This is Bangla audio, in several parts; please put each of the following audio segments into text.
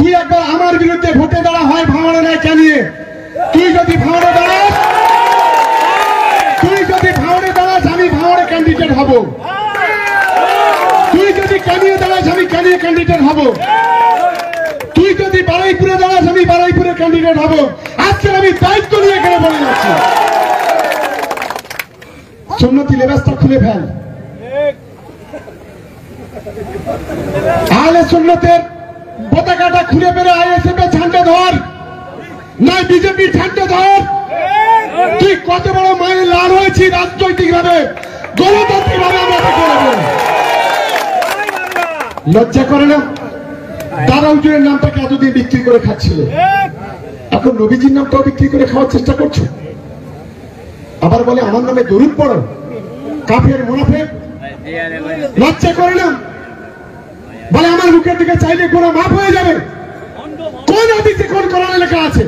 তুই একবার আমার বিরুদ্ধে ভোটে দাঁড়া, হয় ভাঙড়ে নেয় ক্যানিয়ে। তুই যদি ভাঙড়ে দাঁড়াস, আমি ভাঙড়ে ক্যান্ডিডেট হব। তুই যদি ক্যানিয়ে দাঁড়াস, আমি ক্যানিয়ে ক্যান্ডিডেট হব। তুই যদি বারুইপুরে দাঁড়াস, আমি বারুইপুরে ক্যান্ডিডেট হব। আজকে আমি দায়িত্ব নিয়ে এখানে বলে যাচ্ছি, সুন্নতি লেবাসটা খুলে ফেল। আহলে সুন্নতের পতাকাটা খুলে ফেলে আইএসএফ এর ঝান্ডা ধর, না বিজেপির ঝান্ডা ধর। তুই কত বড় মায়ের লাল হয়েছি রাজনৈতিক ভাবে, গণতান্ত্রিক ভাবে আমরা দেখে নেব। লজ্জা করে না? দাদা হুজুরের নামটাকে এতদিন বিক্রি করে খাচ্ছিল, এখন নবীজির নামটাও বিক্রি করে খাওয়ার চেষ্টা করছো। আবার বলে আমার নামে দরুদ পড়ো, কাফের মুনাফিক। লজ্জা করে না? বলে আমার মুখের দিকে চাইলে গুনাহ মাফ হয়ে যাবে। কোন হাদিসে কোন কোরআনে লেখা আছে?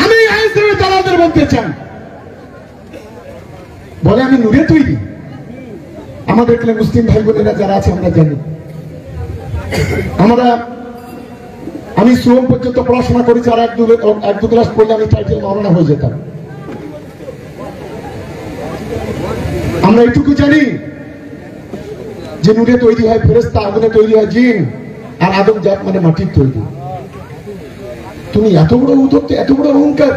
আমি আইএসএফের দালালদের বলতে চাই। বলে আমি নূরে তৈরি। আমাদের এখানে মুসলিম ভাই বোনেরা যারা আছে আমরা জানি, আমি শ্রম পর্যন্ত পড়াশোনা করেছি, আর এক দু ক্লাস পড়লে আমি টাইটেল মাওলানা হয়ে যেতাম। আমরা এইটুকু জানি যে নূরে তৈরি হয় ফেরেশতা, আগুনে তৈরি হয় জিন, আর আদম জাত মানে মাটির তৈরি। তুমি এত বড় উদ্যোক্তা, এত বড় অহংকার,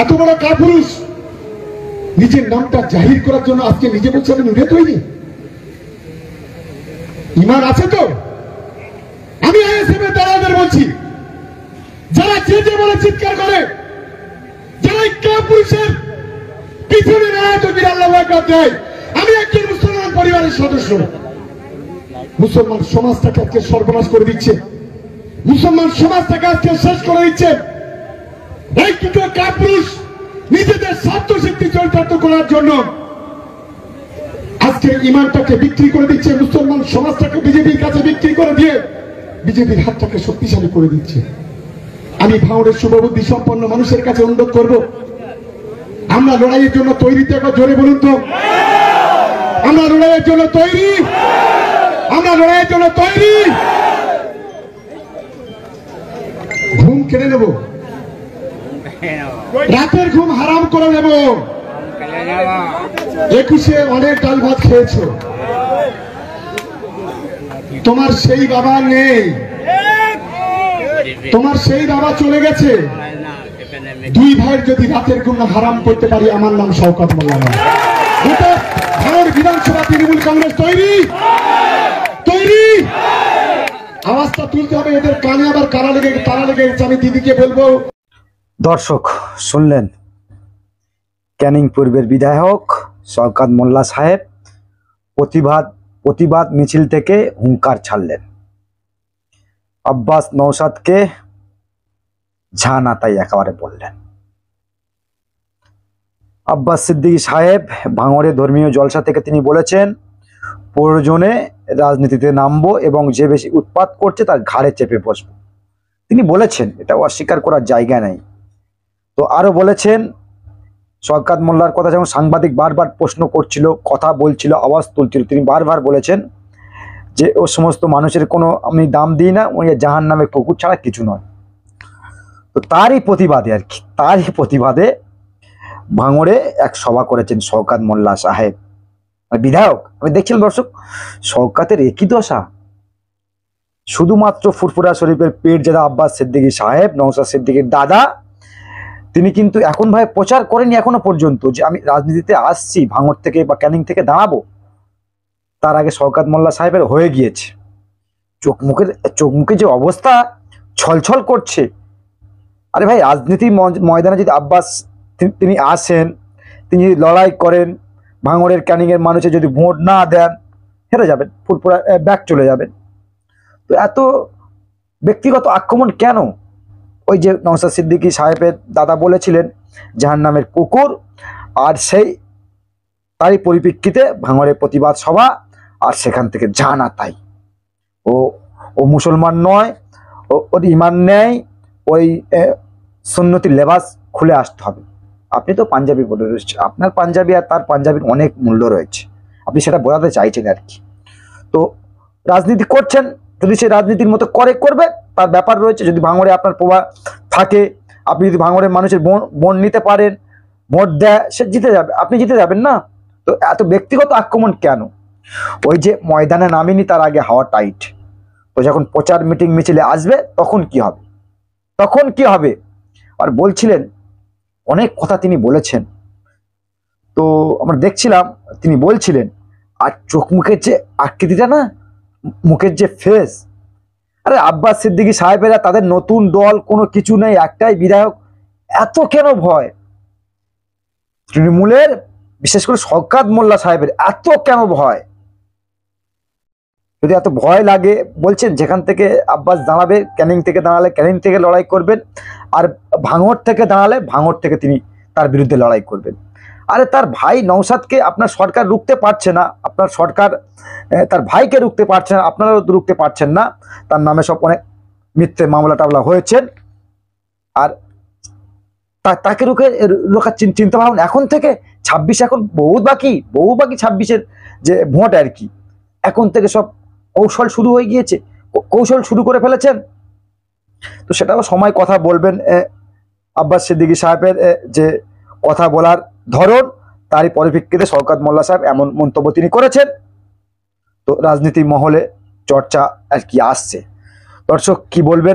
এত বড় কাপুরুষ, নিজের নামটা জাহির করার জন্য আজকে নিজে বলছে আমি নূরে তৈরি। ঈমান আছে তো? আমি আইএসএফ এর দালালদের বলছি, যারা যে বলে চিৎকার করে, যারা কাপুরুষের পিছনে আল্লাহু আকবার দেয়। আমি একজন মুসলমান পরিবারের সদস্য, মুসলমান সমাজটাকে আজকে সর্বনাশ করে দিচ্ছে, মুসলমান সমাজটাকে আজকে শেষ করে দিচ্ছে। এই দুটো কাপুরুষ নিজেদের স্বার্থ সিদ্ধি চরিতার্থ করার জন্য আজকে ঈমানটাকে বিক্রি করে দিচ্ছে, মুসলমান সমাজটাকে বিজেপির কাছে বিক্রি করে দিয়ে বিজেপির হাতটাকে শক্তিশালী করে দিচ্ছে। আমি ভাঙড়ের শুভবুদ্ধি সম্পন্ন মানুষের কাছে অনুরোধ করব, আমরা লড়াইয়ের জন্য তৈরি তো? একবার জোরে বলুন তো, আমরা লড়াইয়ের জন্য তৈরি? আমরা লড়াইয়ের জন্য তৈরি? ঘুম কেড়ে নেব, রাতের ঘুম হারাম করে নেব। 21-এ অনেক ডাল ভাত খেয়েছ, তোমার সেই বাবা নেই, তোমার সেই বাবা চলে গেছে। দুই ভাইয়ের যদি রাতের ঘুম হারাম করতে পারি, আমার নাম শওকত মোল্লা নয়। ভাঙড় বিধানসভা তৃণমূল কংগ্রেস তৈরি? তৈরি? আওয়াজটা তুলতে হবে, এদের কানে আবার তারা লেগে গেছে। আমি দিদিকে বলবো। দর্শক শুনলেন, ক্যানিং পূর্বের বিধায়ক শওকত মোল্লা সাহেব প্রতিবাদ মিছিল থেকে হুঙ্কার ছাড়লেন, আব্বাস নওশাদকে ঝানা তাই একেবারে বললেন। আব্বাস সিদ্দিকী সাহেব ভাঙড়ে ধর্মীয় জলসা থেকে তিনি বলেছেন, প্রয়োজনে রাজনীতিতে নামবো এবং যে বেশি উৎপাত করছে তার ঘাড়ে চেপে বসবো। তিনি বলেছেন, এটা অস্বীকার করার জায়গা নেই। তো আরো বলেছেন, শওকত মোল্লার কথা যখন সাংবাদিক বারবার প্রশ্ন করছিল, কথা বলছিল, আওয়াজ তুলছিল, তিনি বারবার বলেছেন যে ও সমস্ত মানুষের কোনো আমি দাম দিই না, ওই জাহান্নামের কুকুর ছাড়া কিছু নয়। তো তারই প্রতিবাদে আর কি, তারই প্রতিবাদে ভাঙড়ে এক সভা করেছেন শওকত মোল্লা সাহেব বিধায়ক। আমি দেখছিলাম দর্শক, শওকতের একই দশা, শুধুমাত্র ফুরফুরা শরীফের পেট যারা আব্বাস সিদ্দিকী সাহেব, নওশাদ সিদ্দিকীর দাদা, তিনি কিন্তু এখন ভাই প্রচার করেনি এখনো পর্যন্ত যে আমি রাজনীতিতে আসছি, ভাঙড় থেকে বা ক্যানিং থেকে দাঁড়াবো। তার আগে শওকত মোল্লা সাহেবের হয়ে গিয়েছে। চোখ মুখে যে অবস্থা, ছলছল করছে। আরে ভাই, রাজনীতির ময়দানে যদি আব্বাস তিনি আসেন, তিনি লড়াই করেন, ভাঙড়ের ক্যানিংয়ের মানুষের যদি ভোট না দেন, হেরে যাবেন, ফুরফুরা ব্যাক চলে যাবেন। তো এত ব্যক্তিগত আক্রমণ কেন? ওই যে নওশাদ সিদ্দিকী সাহেবের দাদা বলেছিলেন জাহান্নামের কুকুর, আর তারই পরিপ্রেক্ষিতে ভাঙড়ের প্রতিবাদ সভা, আর সেখান থেকে জানা তাই ও মুসলমান নয়, ওর ঈমান নেই, ওই সুন্নতি লেবাস খুলে আসতে হবে। আপনি তো পাঞ্জাবি বলে রয়েছে, আপনার পাঞ্জাবি আর তার পাঞ্জাবির অনেক মূল্য রয়েছে, আপনি সেটা বোঝাতে চাইছেন আর কি। তো রাজনীতি করছেন, যদি সে রাজনীতির মতো করবে, তার ব্যাপার রয়েছে। যদি ভাঙড়ে আপনার প্রভাব থাকে, আপনি যদি ভাঙড়ের মানুষের মন নিতে পারেন, ভোট দেয়, সে জিতে যাবে, আপনি জিতে যাবেন না। তো এত ব্যক্তিগত আক্রমণ কেন? ওই যে ময়দানে নামিনি তার আগে হাওয়া টাইট, তো যখন প্রচার মিটিং মিছিলে আসবে তখন কি হবে, তখন কি হবে? আর বলছিলেন অনেক কথা তিনি বলেছেন, তো আমরা দেখছিলাম তিনি বলছিলেন, আর চোখ মুখের যে আকৃতিটা না, মুখের যে ফেস, আরে আব্বাস সিদ্দিকী সাহেবেরা তাদের নতুন দল কোনো কিছু নেই, একটাই বিধায়ক, এত কেন ভয়? তৃণমূলের বিশেষ করে শওকত মোল্লা সাহেবের এত কেন ভয়? যদি এত ভয় লাগে, বলছেন যেখান থেকে আব্বাস দাঁড়াবে, ক্যানিং থেকে দাঁড়ালে ক্যানিং থেকে লড়াই করবেন, আর ভাঙড় থেকে দাঁড়ালে ভাঙড় থেকে তিনি তার বিরুদ্ধে লড়াই করবেন। আরে তার ভাই নওশাদকে আপনার সরকার রুখতে পারছে না, আপনার সরকার তার ভাইকে রুখতে পারছে না, আপনারাও রুখতে পারছেন না, তার নামে সব অনেক মিথ্যে মামলা টামলা হয়েছেন। আর তাকে রোখার চিন্তা ভাবনা এখন থেকে, 26 এখন বহু বাকি 26-এর যে ভোট আর কি, এখন থেকে সব কৌশল শুরু হয়ে গিয়েছে, কৌশল শুরু করে ফেলেছেন। তো সেটাও সময় কথা বলবেন। আব্বাস সিদ্দিকী সাহেবের যে কথা বলার ধরন, তারই পরিপ্রেক্ষিতে শওকত মোল্লা সাহেব এমন মন্তব্য তিনি করেছেন। তো রাজনীতি মহলে চর্চা আর কি আসছে। দর্শক কি বলবেন?